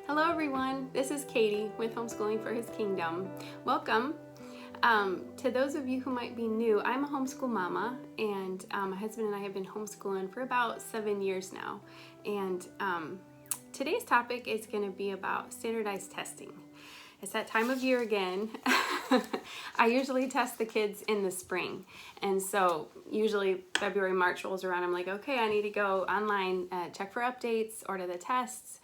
Hello everyone, this is Katie with Homeschooling for His Kingdom. Welcome. To those of you who might be new, I'm a homeschool mama, and my husband and I have been homeschooling for about 7 years now. And today's topic is going to be about standardized testing. It's that time of year again. I usually test the kids in the spring, and so usually February, March rolls around. I'm like, okay, I need to go online, check for updates, order the tests.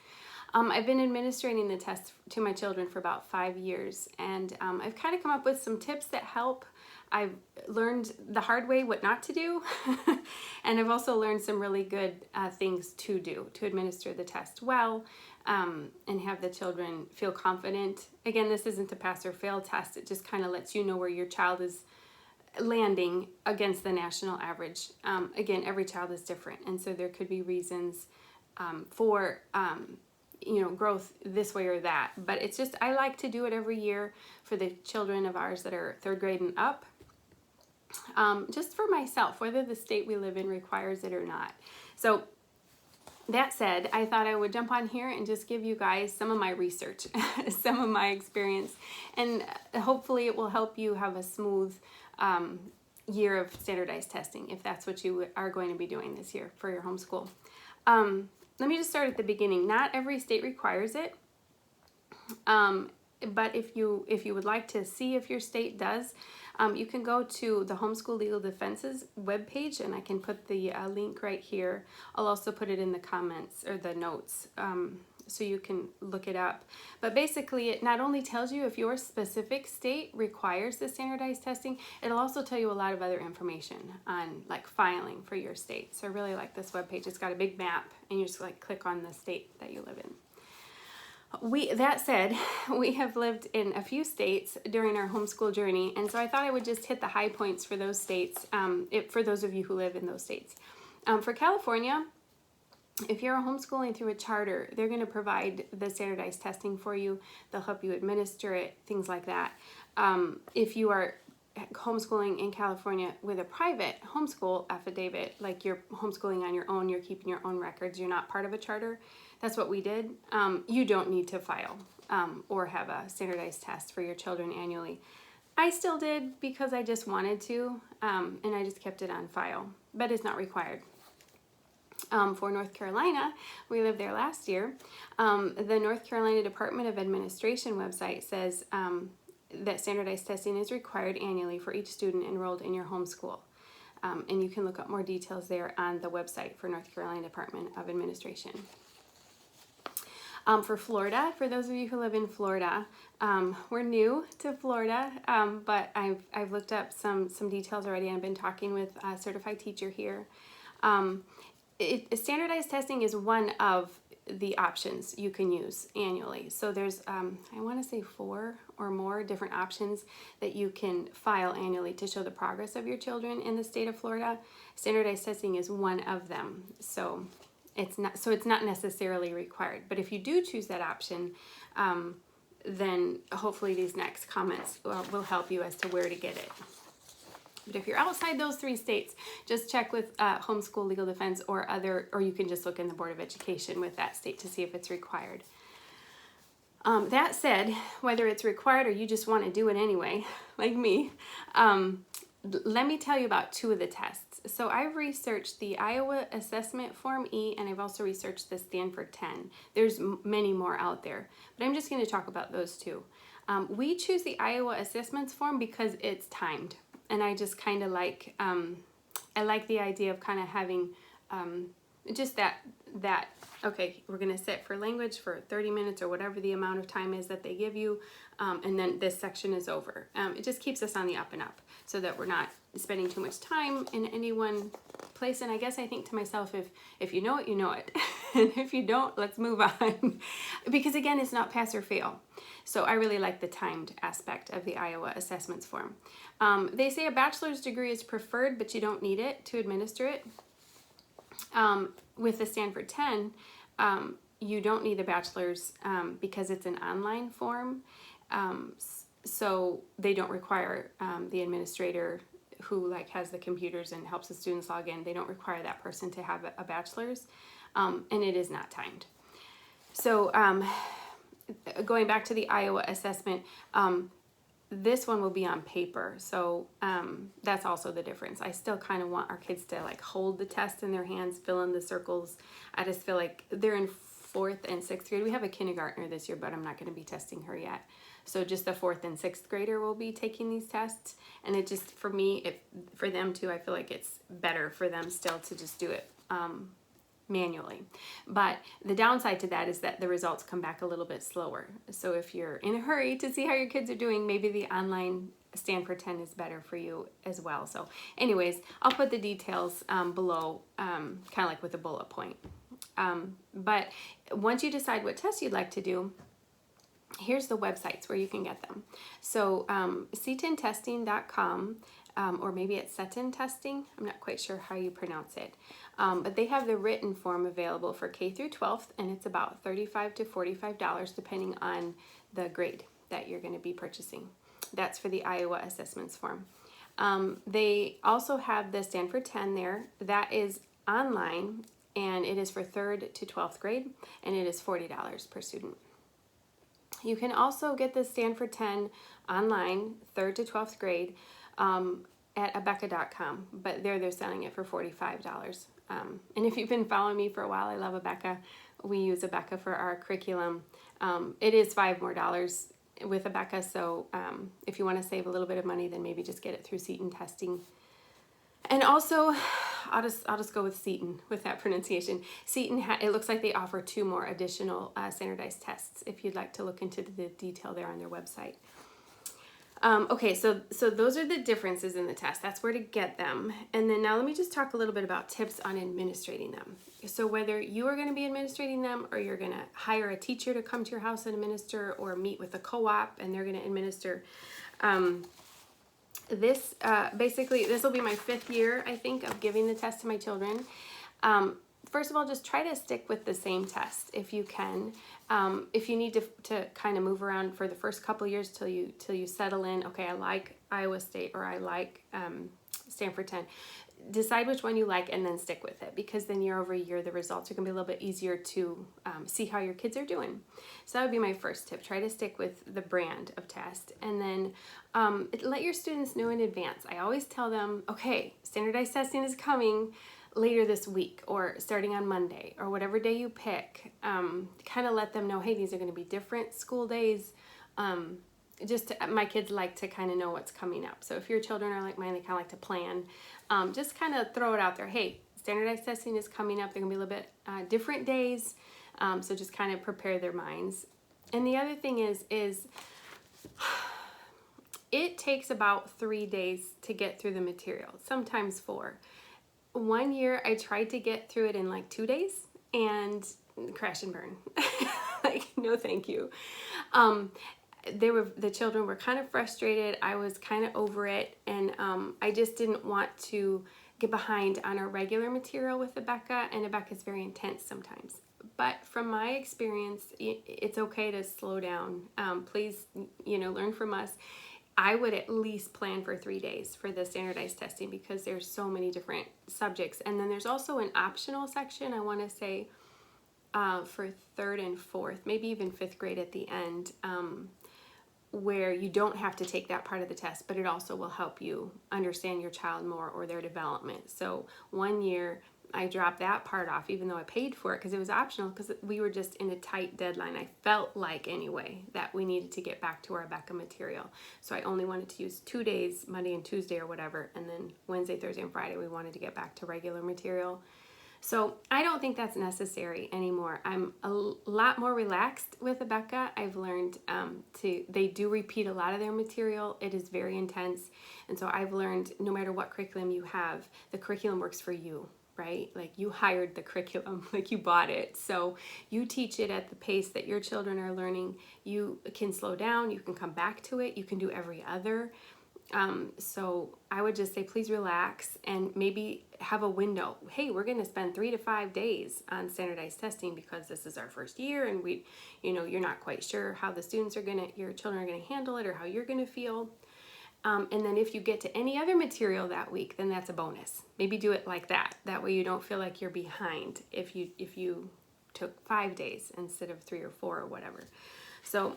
I've been administering the tests to my children for about 5 years, and I've kind of come up with some tips that help. I've learned the hard way what not to do, and I've also learned some really good things to do to administer the test well, and have the children feel confident. Again, this isn't a pass or fail test. It just kind of lets you know where your child is landing against the national average. Again, every child is different, and so there could be reasons for growth this way or that, but it's just, I like to do it every year for the children of ours that are 3rd grade and up, just for myself, whether the state we live in requires it or not. So that said, I thought I would jump on here and just give you guys some of my research, some of my experience, and hopefully it will help you have a smooth year of standardized testing, if that's what you are going to be doing this year for your homeschool. Let me just start at the beginning. Not every state requires it, but if you would like to see if your state does, you can go to the Homeschool Legal Defense's webpage, and I can put the link right here. I'll also put it in the comments or the notes, so you can look it up. But basically, it not only tells you if your specific state requires the standardized testing, it'll also tell you a lot of other information on like filing for your state. So I really like this webpage. It's got a big map, and you just like click on the state that you live in. That said, we have lived in a few states during our homeschool journey, and so I thought I would just hit the high points for those states, for those of you who live in those states. For California, if you're homeschooling through a charter, they're going to provide the standardized testing for you. They'll help you administer it, things like that. If you are homeschooling in California with a private homeschool affidavit, like you're homeschooling on your own, you're keeping your own records, you're not part of a charter, that's what we did, you don't need to file or have a standardized test for your children annually. I still did because I just wanted to, and I just kept it on file, but it's not required. For North Carolina, we lived there last year. The North Carolina Department of Administration website says that standardized testing is required annually for each student enrolled in your homeschool. And you can look up more details there on the website for North Carolina Department of Administration. For Florida, for those of you who live in Florida, we're new to Florida, but I've looked up some details already, and I've been talking with a certified teacher here. Standardized testing is one of the options you can use annually. So there's, I want to say 4 or more different options that you can file annually to show the progress of your children in the state of Florida. Standardized testing is one of them. So it's not necessarily required. But if you do choose that option, then hopefully these next comments will help you as to where to get it. But if you're outside those 3 states, just check with Homeschool Legal Defense or you can just look in the Board of Education with that state to see if it's required. That said, whether it's required or you just want to do it anyway, like me, let me tell you about 2 of the tests. So I've researched the Iowa Assessment Form E, and I've also researched the Stanford 10. There's many more out there, but I'm just going to talk about those 2. We choose the Iowa Assessments Form because it's timed. And I just kind of like, I like the idea of kind of having just that, okay, we're going to sit for language for 30 minutes or whatever the amount of time is that they give you, and then this section is over. It just keeps us on the up and up so that we're not spending too much time in any one place. And I guess I think to myself, if you know it, you know it. And if you don't, let's move on. Because again, it's not pass or fail. So I really like the timed aspect of the Iowa Assessments Form. They say a bachelor's degree is preferred, but you don't need it to administer it. With the Stanford 10, you don't need a bachelor's because it's an online form. So they don't require the administrator who has the computers and helps the students log in. They don't require that person to have a bachelor's, and it is not timed. So going back to the Iowa assessment, this one will be on paper. So that's also the difference. I still kind of want our kids to like hold the test in their hands, fill in the circles. I just feel like they're in 4th and 6th grade. We have a kindergartner this year, but I'm not going to be testing her yet. So just the 4th and 6th grader will be taking these tests. And it just, for me, for them too, I feel like it's better for them still to just do it manually. But the downside to that is that the results come back a little bit slower. So if you're in a hurry to see how your kids are doing, maybe the online Stanford 10 is better for you as well. So anyways, I'll put the details below, kind of like with a bullet point. But once you decide what test you'd like to do, here's the websites where you can get them. So ctintesting.com, or maybe it's Seton Testing. I'm not quite sure how you pronounce it. But they have the written form available for K through 12th, and it's about $35 to $45 depending on the grade that you're going to be purchasing. That's for the Iowa assessments form. They also have the Stanford 10 there. That is online, and it is for 3rd to 12th grade, and it is $40 per student. You can also get the Stanford 10 online, 3rd to 12th grade, at abeka.com, but they're selling it for $45. And if you've been following me for a while, I love Abeka. We use Abeka for our curriculum. It is $5 more with Abeka, so if you want to save a little bit of money, then maybe just get it through Seton Testing. And also, I'll just go with Seton with that pronunciation. Seton, it looks like they offer 2 more additional standardized tests if you'd like to look into the detail there on their website. Okay, so those are the differences in the test. That's where to get them. And then now let me just talk a little bit about tips on administrating them. So whether you are going to be administrating them, or you're going to hire a teacher to come to your house and administer, or meet with a co-op and they're going to administer, basically, this will be my 5th year, I think, of giving the test to my children. First of all, just try to stick with the same test if you can. If you need to kind of move around for the first couple years till you settle in, okay, I like Iowa State, or I like Stanford 10. Decide which one you like and then stick with it, because then year over year the results are going to be a little bit easier to see how your kids are doing. So that would be my first tip. Try to stick with the brand of test, and then let your students know in advance. I always tell them, okay, standardized testing is coming later this week, or starting on Monday, or whatever day you pick. Kind of let them know, hey, these are going to be different school days. My kids like to kind of know what's coming up. So if your children are like mine, they kind of like to plan. Just kind of throw it out there. Hey, standardized testing is coming up. They're going to be a little bit different days. So just kind of prepare their minds. And the other thing is it takes about 3 days to get through the material, sometimes 4. One year I tried to get through it in like 2 days and crash and burn. Like, no thank you. The children were kind of frustrated. I was kind of over it, and I just didn't want to get behind on our regular material with Abeka, and Abeka is very intense sometimes. But from my experience, it's okay to slow down. Please, learn from us. I would at least plan for 3 days for the standardized testing, because there's so many different subjects. And then there's also an optional section, I want to say, for 3rd and 4th, maybe even 5th grade at the end, where you don't have to take that part of the test, but it also will help you understand your child more, or their development. So one year I dropped that part off, even though I paid for it, because it was optional, because we were just in a tight deadline. I felt like, anyway, that we needed to get back to our Abeka material. So I only wanted to use 2 days, Monday and Tuesday or whatever, and then Wednesday, Thursday, and Friday we wanted to get back to regular material. So I don't think that's necessary anymore. I'm a lot more relaxed with Abeka. I've learned they do repeat a lot of their material. It is very intense. And so I've learned, no matter what curriculum you have, the curriculum works for you, right? Like, you hired the curriculum, like you bought it. So you teach it at the pace that your children are learning. You can slow down, you can come back to it, you can do every other. So I would just say, please relax and maybe have a window. Hey, we're going to spend 3 to 5 days on standardized testing, because this is our first year, and you're not quite sure how the students are your children are going to handle it, or how you're going to feel. And then if you get to any other material that week, then that's a bonus. Maybe do it like that. That way you don't feel like you're behind if you took 5 days instead of 3 or 4 or whatever. So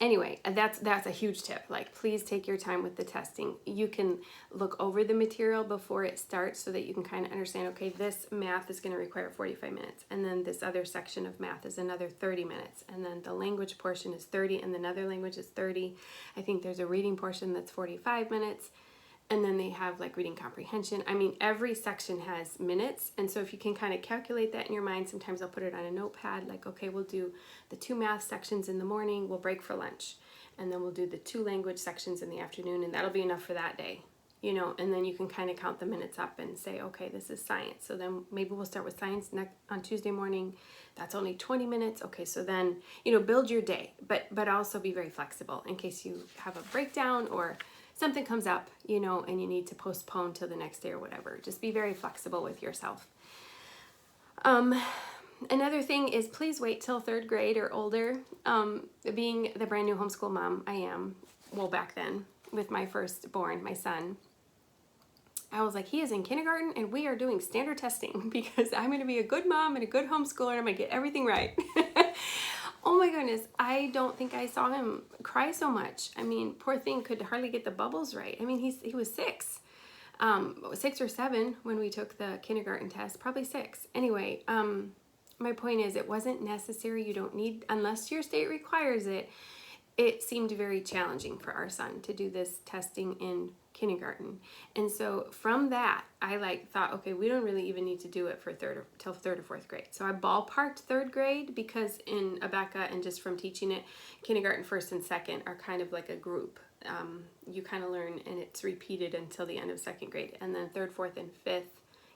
anyway, that's a huge tip. Like, please take your time with the testing. You can look over the material before it starts so that you can kind of understand, okay, this math is going to require 45 minutes. And then this other section of math is another 30 minutes. And then the language portion is 30 and another language is 30. I think there's a reading portion that's 45 minutes. And then they have like reading comprehension. I mean, every section has minutes. And so if you can kind of calculate that in your mind, sometimes I'll put it on a notepad, like, okay, we'll do the 2 math sections in the morning, we'll break for lunch. And then we'll do the 2 language sections in the afternoon, and that'll be enough for that day, you know, and then you can kind of count the minutes up and say, okay, this is science. So then maybe we'll start with science on Tuesday morning. That's only 20 minutes. Okay, so then, you know, build your day, but also be very flexible in case you have a breakdown or something comes up, you know, and you need to postpone till the next day or whatever. Just be very flexible with yourself. Another thing is, please wait till 3rd grade or older. Being the brand new homeschool mom I am, well, back then with my firstborn, my son, I was like, he is in kindergarten and we are doing standard testing because I'm going to be a good mom and a good homeschooler and I'm going to get everything right. Oh my goodness, I don't think I saw him cry so much. I mean, poor thing could hardly get the bubbles right. I mean, he was 6. 6 or 7 when we took the kindergarten test, probably 6. Anyway, my point is, it wasn't necessary. You don't need, unless your state requires it. It seemed very challenging for our son to do this testing in kindergarten. And so from that, I thought, okay, we don't really even need to do it for till 3rd or 4th grade. So I ballparked 3rd grade because in Abeka and just from teaching it, kindergarten 1st and 2nd are kind of like a group. You kind of learn and it's repeated until the end of 2nd grade. And then 3rd, 4th, and 5th,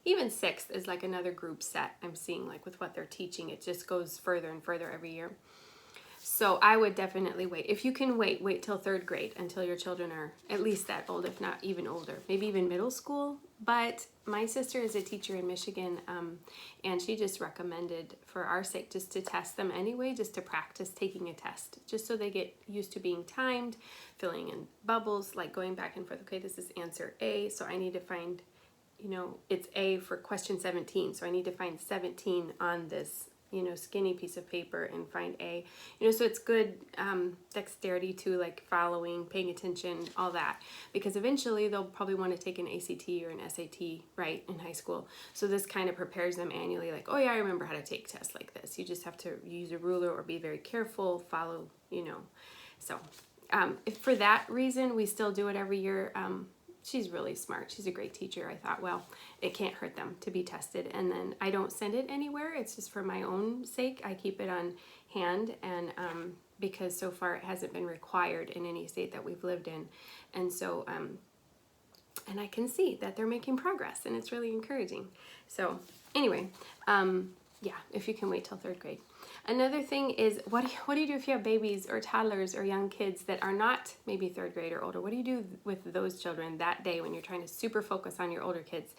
even 6th is like another group set I'm seeing, like with what they're teaching. It just goes further and further every year. So I would definitely wait. If you can wait till 3rd grade until your children are at least that old, if not even older, maybe even middle school. But my sister is a teacher in Michigan, and she just recommended, for our sake, just to test them anyway, just to practice taking a test, just so they get used to being timed, filling in bubbles, like going back and forth. Okay, this is answer A, so I need to find, you know, it's A for question 17, so I need to find 17 on this, you know, skinny piece of paper and find A, you know, so it's good dexterity to like following, paying attention, all that, because eventually they'll probably want to take an ACT or an SAT, right, in high school. So this kind of prepares them annually, like, oh yeah, I remember how to take tests like this. You just have to use a ruler or be very careful, follow, you know. So for that reason, we still do it every year. She's really smart. She's a great teacher. I thought, well, it can't hurt them to be tested. And then I don't send it anywhere. It's just for my own sake. I keep it on hand, and because so far it hasn't been required in any state that we've lived in. And so, and I can see that they're making progress, and it's really encouraging. So anyway, yeah, if you can wait till 3rd grade. Another thing is, what do you do if you have babies or toddlers or young kids that are not maybe 3rd grade or older? What do you do with those children that day when you're trying to super focus on your older kids?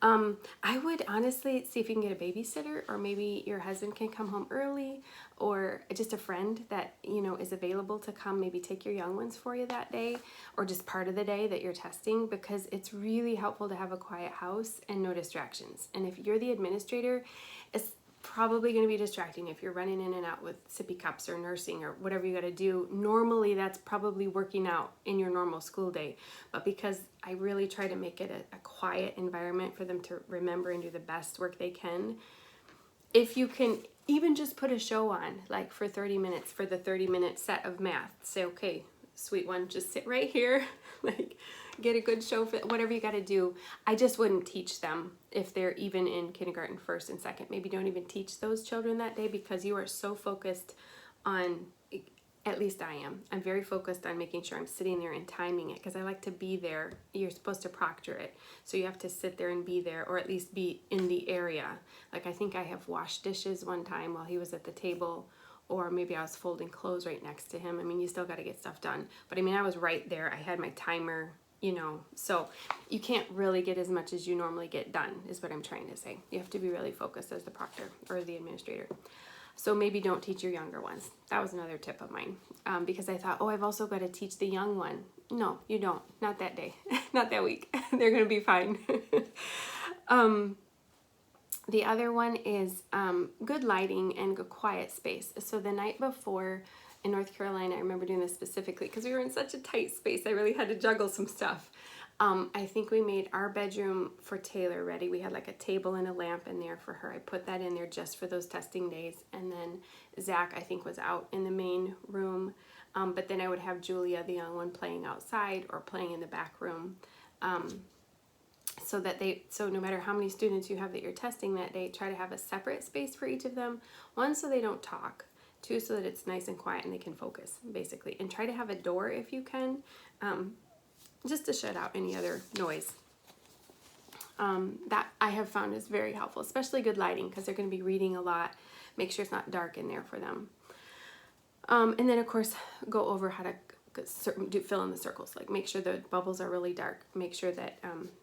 I would honestly see if you can get a babysitter, or maybe your husband can come home early, or just a friend that, you know, is available to come maybe take your young ones for you that day, or just part of the day that you're testing, because it's really helpful to have a quiet house and no distractions. And if you're the administrator, it's probably going to be distracting if you're running in and out with sippy cups or nursing or whatever you got to do. Normally that's probably working out in your normal school day, but because I really try to make it a quiet environment for them to remember and do the best work they can, if you can even just put a show on, like for 30 minutes for the 30-minute set of math, say, okay, sweet one, just sit right here, like get a good show, whatever you got to do. I just wouldn't teach them if they're even in kindergarten 1st and 2nd. Maybe don't even teach those children that day, because you are so focused on, at least I am. I'm very focused on making sure I'm sitting there and timing it, because I like to be there. You're supposed to proctor it, so you have to sit there and be there, or at least be in the area. Like I think I have washed dishes one time while he was at the table, or maybe I was folding clothes right next to him. I mean, you still got to get stuff done, but I mean, I was right there. I had my timer, you know, so you can't really get as much as you normally get done, is what I'm trying to say. You have to be really focused as the proctor or the administrator. So maybe don't teach your younger ones. That was another tip of mine, because I thought, oh, I've also got to teach the young one. No, you don't. Not that day. Not that week. They're going to be fine. The other one is good lighting and a quiet space. So the night before in North Carolina, I remember doing this specifically because we were in such a tight space. I really had to juggle some stuff. I think we made our bedroom for Taylor ready. We had like a table and a lamp in there for her. I put that in there just for those testing days. And then Zach, I think, was out in the main room. But then I would have Julia, the young one, playing outside or playing in the back room. So no matter how many students you have that you're testing that day, try to have a separate space for each of them. One, so they don't talk. Two, so that it's nice and quiet and they can focus, basically. And try to have a door if you can, just to shut out any other noise. That I have found is very helpful, especially good lighting, because they're going to be reading a lot. Make sure it's not dark in there for them. And then, of course, go over how to fill in the circles. Like, make sure the bubbles are really dark. Make sure that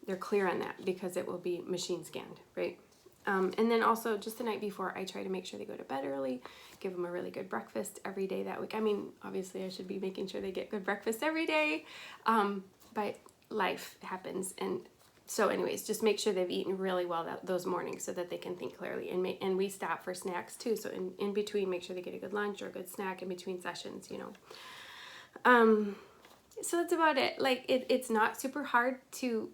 they're clear on that, because it will be machine scanned, right? And then also, just the night before, I try to make sure they go to bed early, give them a really good breakfast every day that week. I mean, obviously, I should be making sure they get good breakfast every day, but life happens. And so anyways, just make sure they've eaten really well those mornings so that they can think clearly. And we stop for snacks too. So in between, make sure they get a good lunch or a good snack in between sessions, you know. So that's about it. Like, it's not super hard to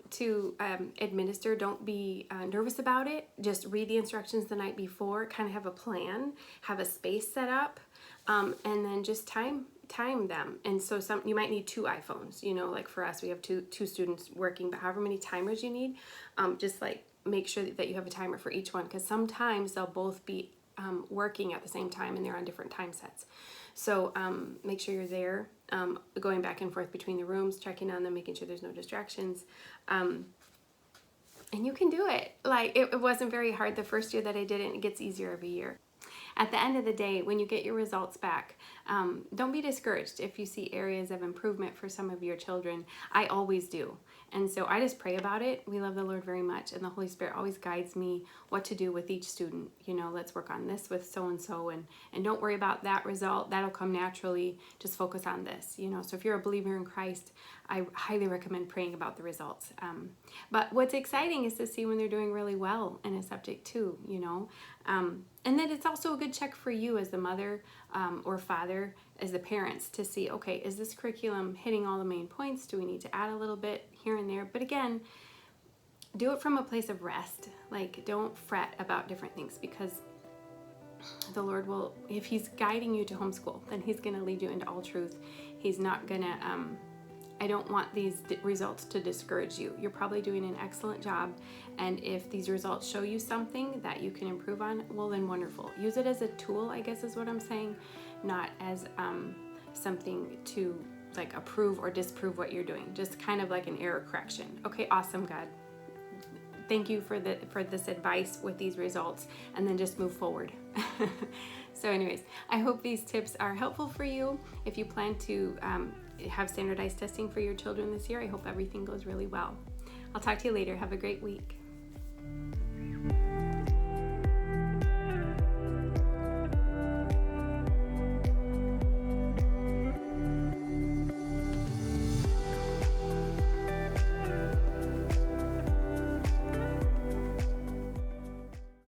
administer. Don't be nervous about it. Just read the instructions the night before, kind of have a plan, have a space set up, and then just time them. And so you might need 2 iPhones, you know, like for us, we have two students working, but however many timers you need, just like make sure that you have a timer for each one, because sometimes they'll both be working at the same time and they're on different time sets. So make sure you're there, going back and forth between the rooms, checking on them, making sure there's no distractions. And you can do it. Like, it wasn't very hard the first year that I did it, and it gets easier every year. At the end of the day, when you get your results back, don't be discouraged if you see areas of improvement for some of your children. I always do. And so I just pray about it. We love the Lord very much, and the Holy Spirit always guides me what to do with each student. You know, let's work on this with so-and-so, and don't worry about that result. That'll come naturally. Just focus on this, you know. So if you're a believer in Christ, I highly recommend praying about the results. But what's exciting is to see when they're doing really well in a subject too, you know. And then it's also a good check for you as the mother or father, as the parents, to see, okay, is this curriculum hitting all the main points? Do we need to add a little bit here and there? But again, do it from a place of rest. Like, don't fret about different things, because the Lord will, if He's guiding you to homeschool, then He's going to lead you into all truth. He's not going to, I don't want these results to discourage you. You're probably doing an excellent job. And if these results show you something that you can improve on, well, then wonderful. Use it as a tool, I guess is what I'm saying, not as something to like approve or disprove what you're doing. Just kind of like an error correction. Okay, awesome, God. Thank you for this advice with these results, and then just move forward. So anyways, I hope these tips are helpful for you. If you plan to have standardized testing for your children this year, I hope everything goes really well. I'll talk to you later. Have a great week.